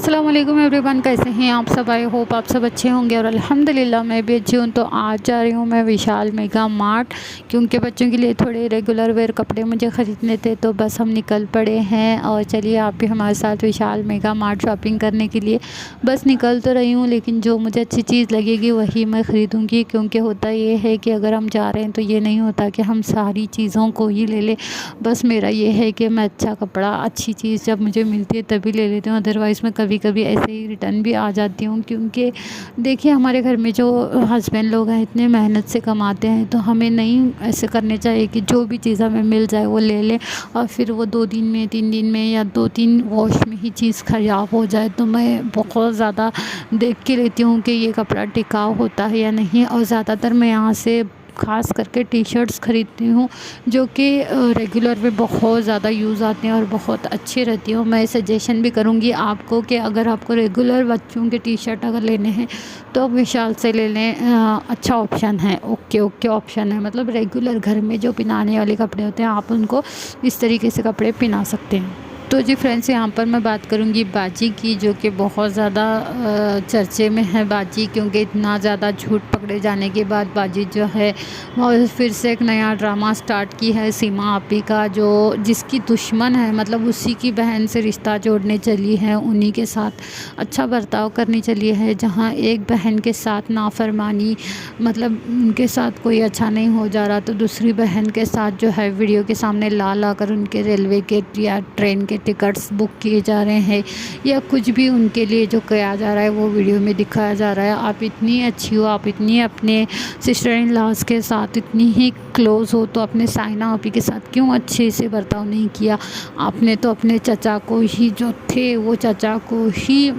अस्सलाम वालेकुम एवरीवन, कैसे हैं आप सब। आई होप आप सब अच्छे होंगे और अल्हम्दुलिल्लाह मैं भी अच्छी हूँ। तो आज जा रही हूँ मैं विशाल मेगा मार्ट, क्योंकि बच्चों के लिए थोड़े रेगुलर वेयर कपड़े मुझे ख़रीदने थे। तो बस हम निकल पड़े हैं और चलिए आप भी हमारे साथ विशाल मेगा मार्ट शॉपिंग करने के लिए। बस निकल तो रही हूँ, लेकिन जो मुझे अच्छी चीज़ लगेगी वही मैं ख़रीदूँगी, क्योंकि होता ये है कि अगर हम जा रहे हैं तो ये नहीं होता कि हम सारी चीज़ों को ही ले लें। बस मेरा ये है कि मैं अच्छा कपड़ा, अच्छी चीज़ जब मुझे मिलती है तभी ले लेती हूँ, अदरवाइज़ मैं कभी कभी ऐसे ही रिटर्न भी आ जाती हूँ। क्योंकि देखिए हमारे घर में जो हस्बैंड लोग हैं इतने मेहनत से कमाते हैं, तो हमें नहीं ऐसे करने चाहिए कि जो भी चीज़ हमें मिल जाए वो ले लें और फिर वो 2 दिन में, 3 दिन में या 2-3 वॉश में ही चीज़ ख़राब हो जाए। तो मैं बहुत ज़्यादा देख के लेती हूँ कि ये कपड़ा टिकाऊ होता है या नहीं। और ज़्यादातर मैं यहाँ से ख़ास करके टी शर्ट्स ख़रीदती हूँ, जो कि रेगुलर में बहुत ज़्यादा यूज़ आते हैं और बहुत अच्छी रहती हूँ। मैं सजेशन भी करूँगी आपको कि अगर आपको रेगुलर बच्चों के टी शर्ट अगर लेने हैं तो आप विशाल से ले लें। अच्छा ऑप्शन है, ओके ऑप्शन है। मतलब रेगुलर घर में जो पहनाने वाले कपड़े होते हैं आप उनको इस तरीके से कपड़े पहना सकते हैं। तो जी फ्रेंड्स, यहाँ पर मैं बात करूँगी बाजी की, जो कि बहुत ज़्यादा चर्चे में है बाजी, क्योंकि इतना ज़्यादा झूठ पकड़े जाने के बाद बाजी जो है और फिर से एक नया ड्रामा स्टार्ट की है। सीमा आपी का, जो जिसकी दुश्मन है, मतलब उसी की बहन से रिश्ता जोड़ने चली है, उन्हीं के साथ अच्छा बर्ताव करने चली है। जहाँ एक बहन के साथ नाफरमानी, मतलब उनके साथ कोई अच्छा नहीं हो जा रहा, तो दूसरी बहन के साथ जो है वीडियो के सामने ला ला कर उनके रेलवे के या ट्रेन के टिकट्स बुक किए जा रहे हैं, या कुछ भी उनके लिए जो किया जा रहा है वो वीडियो में दिखाया जा रहा है। आप इतनी अच्छी हो, आप इतनी अपने सिस्टर इन लॉज के साथ इतनी ही क्लोज़ हो, तो अपने साइना आपी के साथ क्यों अच्छे से बर्ताव नहीं किया। आपने तो अपने चचा को ही, जो थे वो चचा को ही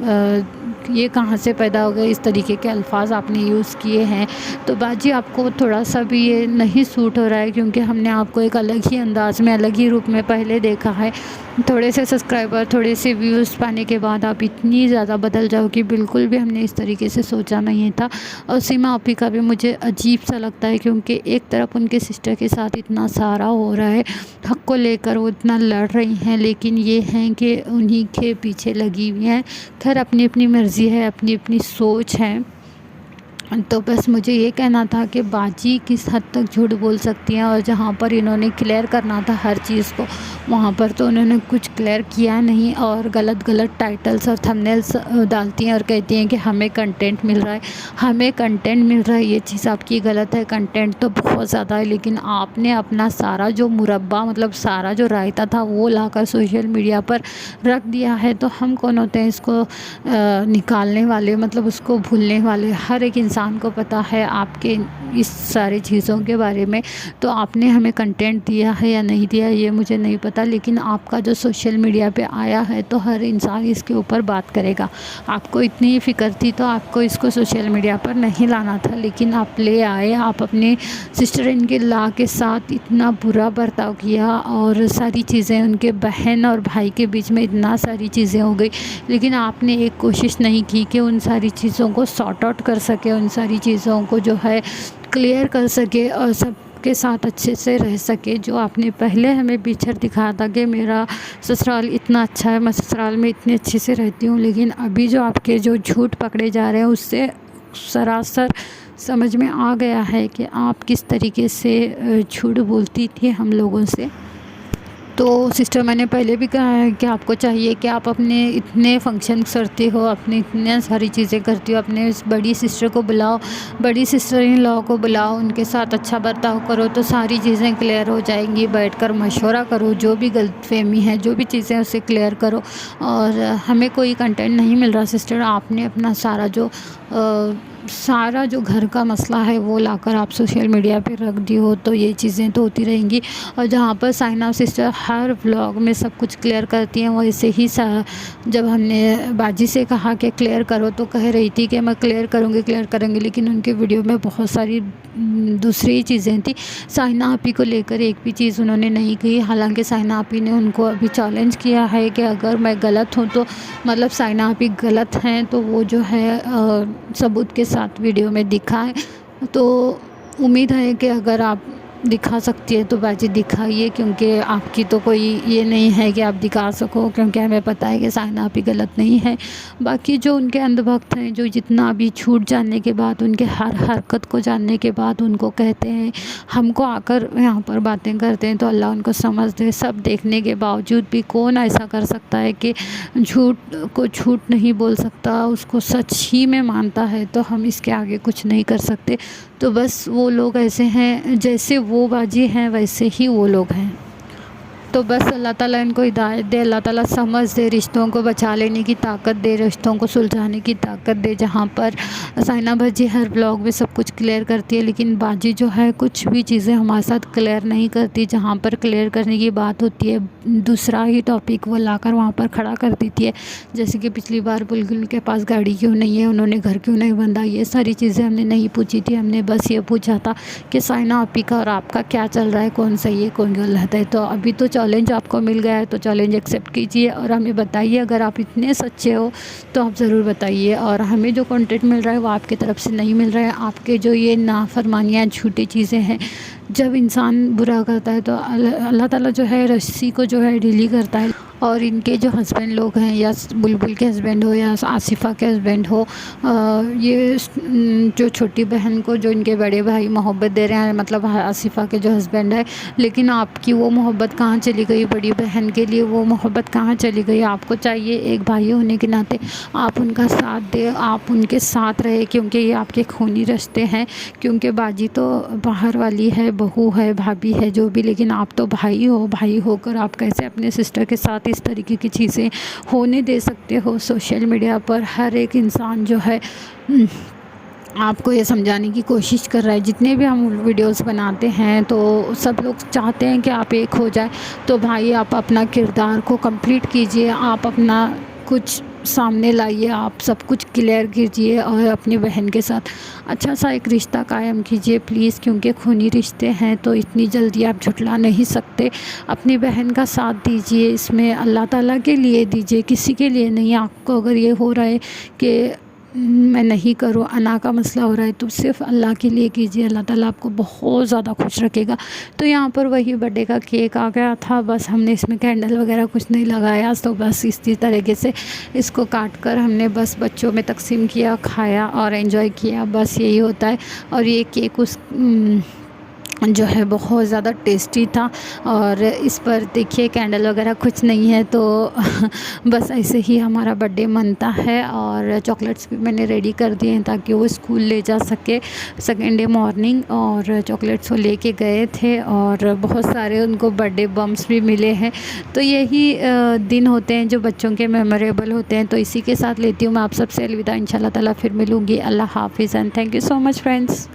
ये कहाँ से पैदा हो गए, इस तरीके के अल्फाज आपने यूज़ किए हैं। तो बाजी आपको थोड़ा सा भी ये नहीं सूट हो रहा है, क्योंकि हमने आपको एक अलग ही अंदाज में, अलग ही रूप में पहले देखा है। थोड़े से सब्सक्राइबर, थोड़े से व्यूज़ पाने के बाद आप इतनी ज़्यादा बदल जाओ कि बिल्कुल भी हमने इस तरीके से सोचा नहीं था। और सीमा आपी का भी मुझे अजीब सा लगता है, क्योंकि एक तरफ उनके सिस्टर के साथ इतना सारा हो रहा है, हक़ को लेकर वो इतना लड़ रही हैं, लेकिन ये हैं कि उन्हीं के पीछे लगी हुई हैं। खैर अपनी अपनी मर्ज़ी है, अपनी अपनी सोच है। तो बस मुझे ये कहना था कि बाजी किस हद तक झूठ बोल सकती हैं, और जहाँ पर इन्होंने क्लियर करना था हर चीज़ को, वहाँ पर तो उन्होंने कुछ क्लियर किया नहीं और गलत टाइटल्स और थंबनेल्स डालती हैं और कहती हैं कि हमें कंटेंट मिल रहा है, हमें कंटेंट मिल रहा है। ये चीज़ आपकी गलत है, कंटेंट तो बहुत ज़्यादा है, लेकिन आपने अपना सारा जो मुरब्बा, मतलब सारा जो रायता था वो लाकर सोशल मीडिया पर रख दिया है। तो हम कौन होते हैं इसको निकालने वाले, मतलब उसको भूलने वाले। हर एक इंसान को पता है आपके इस सारी चीज़ों के बारे में। तो आपने हमें कंटेंट दिया है या नहीं दिया ये मुझे नहीं पता, लेकिन आपका जो सोशल मीडिया पे आया है तो हर इंसान इसके ऊपर बात करेगा। आपको इतनी ही फ़िक्र थी तो आपको इसको सोशल मीडिया पर नहीं लाना था, लेकिन आप ले आए। आप अपने सिस्टर इन के ला के साथ इतना बुरा बर्ताव किया, और सारी चीज़ें उनके बहन और भाई के बीच में इतना सारी चीज़ें हो गई, लेकिन आपने एक कोशिश नहीं की कि उन सारी चीज़ों को सॉर्ट आउट कर सके, उन सारी चीज़ों को जो है क्लियर कर सके और सब के साथ अच्छे से रह सके। जो आपने पहले हमें पिक्चर दिखाया था कि मेरा ससुराल इतना अच्छा है, मैं ससुराल में इतनी अच्छे से रहती हूँ, लेकिन अभी जो आपके जो झूठ पकड़े जा रहे हैं उससे सरासर समझ में आ गया है कि आप किस तरीके से झूठ बोलती थी हम लोगों से। तो सिस्टर, मैंने पहले भी कहा है कि आपको चाहिए कि आप अपने इतने फंक्शन करती हो, अपनी इतनी सारी चीज़ें करती हो, अपने इस बड़ी सिस्टर को बुलाओ, बड़ी सिस्टर इन लॉ को बुलाओ, उनके साथ अच्छा बर्ताव करो तो सारी चीज़ें क्लियर हो जाएंगी। बैठकर मशवरा करो, जो भी गलतफहमी है, जो भी चीज़ें उसे क्लियर करो। और हमें कोई कंटेंट नहीं मिल रहा सिस्टर, आपने अपना सारा जो घर का मसला है वो लाकर आप सोशल मीडिया पे रख दी हो, तो ये चीज़ें तो होती रहेंगी। और जहाँ पर साइना सिस्टर हर व्लॉग में सब कुछ क्लियर करती हैं, वैसे ही जब हमने बाजी से कहा कि क्लियर करो तो कह रही थी कि मैं क्लियर करूँगी, लेकिन उनके वीडियो में बहुत सारी दूसरी चीज़ें थी। साइना आपी को लेकर एक भी चीज़ उन्होंने नहीं कही। हालांकि साइना आपी ने उनको अभी चैलेंज किया है कि अगर मैं गलत हूँ तो, मतलब साइना आपी गलत हैं तो वो जो है सबूत के साथ वीडियो में दिखाएं। तो उम्मीद है कि अगर आप दिखा सकती है तो बाजी दिखाइए, क्योंकि आपकी तो कोई ये नहीं है कि आप दिखा सको, क्योंकि हमें पता है कि साइना आप ही गलत नहीं है। बाकी जो उनके अंधभक्त हैं, जो जितना भी छूट जानने के बाद, उनके हर हरकत को जानने के बाद उनको कहते हैं, हमको आकर यहाँ पर बातें करते हैं, तो अल्लाह उनको समझ दे। सब देखने के बावजूद भी कौन ऐसा कर सकता है कि झूठ को झूठ नहीं बोल सकता, उसको सच ही में मानता है, तो हम इसके आगे कुछ नहीं कर सकते। तो बस वो लोग ऐसे हैं, जैसे वो बाजी हैं वैसे ही वो लोग हैं। तो बस अल्लाह ताला इनको हिदायत दे, अल्लाह ताला समझ दे, रिश्तों को बचा लेने की ताकत दे, रिश्तों को सुलझाने की ताकत दे। जहाँ पर साइना बाजी हर ब्लॉग में सब कुछ क्लियर करती है, लेकिन बाजी जो है कुछ भी चीज़ें हमारे साथ क्लियर नहीं करती। जहाँ पर क्लियर करने की बात होती है, दूसरा ही टॉपिक वो लाकर वहाँ पर खड़ा कर देती है। जैसे कि पिछली बार बुलबुल के पास गाड़ी क्यों नहीं है, उन्होंने घर क्यों नहीं बंधा, ये सारी चीज़ें हमने नहीं पूछी थी। हमने बस ये पूछा था कि साइना आपी का और आपका क्या चल रहा है, कौन सही है कौन गलत है। तो अभी तो चैलेंज आपको मिल गया है, तो चैलेंज एक्सेप्ट कीजिए और हमें बताइए। अगर आप इतने सच्चे हो तो आप ज़रूर बताइए। और हमें जो कंटेंट मिल रहा है वो आपकी तरफ से नहीं मिल रहा है। आपके जो ये नाफरमानियाँ, झूठी चीज़ें हैं, जब इंसान बुरा करता है तो अल्लाह ताला जो है रस्सी को जो है ढीली करता है। और इनके जो हस्बैंड लोग हैं, या बुलबुल के हस्बैंड हो या आसिफ़ा के हस्बैंड हो, ये जो छोटी बहन को जो इनके बड़े भाई मोहब्बत दे रहे हैं, मतलब आसिफ़ा के जो हस्बैंड है, लेकिन आपकी वो मोहब्बत कहाँ चली गई? बड़ी बहन के लिए वो मोहब्बत कहाँ चली गई? आपको चाहिए एक भाई होने के नाते आप उनका साथ दें, आप उनके साथ रहे, क्योंकि ये आपके खूनी रिश्ते हैं। क्योंकि बाजी तो बाहर वाली है, बहू है, भाभी है, जो भी, लेकिन आप तो भाई हो। भाई होकर आप कैसे अपने सिस्टर के साथ इस तरीके की चीज़ें होने दे सकते हो? सोशल मीडिया पर हर एक इंसान जो है आपको ये समझाने की कोशिश कर रहा है। जितने भी हम वीडियोस बनाते हैं तो सब लोग चाहते हैं कि आप एक हो जाए। तो भाई आप अपना किरदार को कंप्लीट कीजिए, आप अपना कुछ सामने लाइए, आप सब कुछ क्लियर कीजिए और अपनी बहन के साथ अच्छा सा एक रिश्ता कायम कीजिए प्लीज़। क्योंकि खूनी रिश्ते हैं तो इतनी जल्दी आप झुठला नहीं सकते। अपनी बहन का साथ दीजिए, इसमें अल्लाह ताला के लिए दीजिए, किसी के लिए नहीं। आपको अगर ये हो रहा है कि मैं नहीं करूँ, अना का मसला हो रहा है, तो सिर्फ़ अल्लाह के लिए कीजिए, अल्लाह ताला आपको बहुत ज़्यादा खुश रखेगा। तो यहाँ पर वही बर्थडे का केक आ गया था, बस हमने इसमें कैंडल वगैरह कुछ नहीं लगाया। तो बस इसी तरीके से इसको काट कर हमने बस बच्चों में तकसीम किया, खाया और एंजॉय किया, बस यही होता है। और ये केक उस जो है बहुत ज़्यादा टेस्टी था। और इस पर देखिए कैंडल वगैरह कुछ नहीं है, तो बस ऐसे ही हमारा बर्थडे मनता है। और चॉकलेट्स भी मैंने रेडी कर दिए हैं ताकि वो स्कूल ले जा सके सेकेंड डे मॉर्निंग। और चॉकलेट्स वो लेके गए थे और बहुत सारे उनको बर्थडे बम्स भी मिले हैं। तो यही दिन होते हैं जो बच्चों के मेमोरेबल होते हैं। तो इसी के साथ लेती हूँ मैं आप सबसे अलविदा। इंशाल्लाह ताला फिर मिलूँगी। अल्लाह हाफिज़ and thank you so much friends.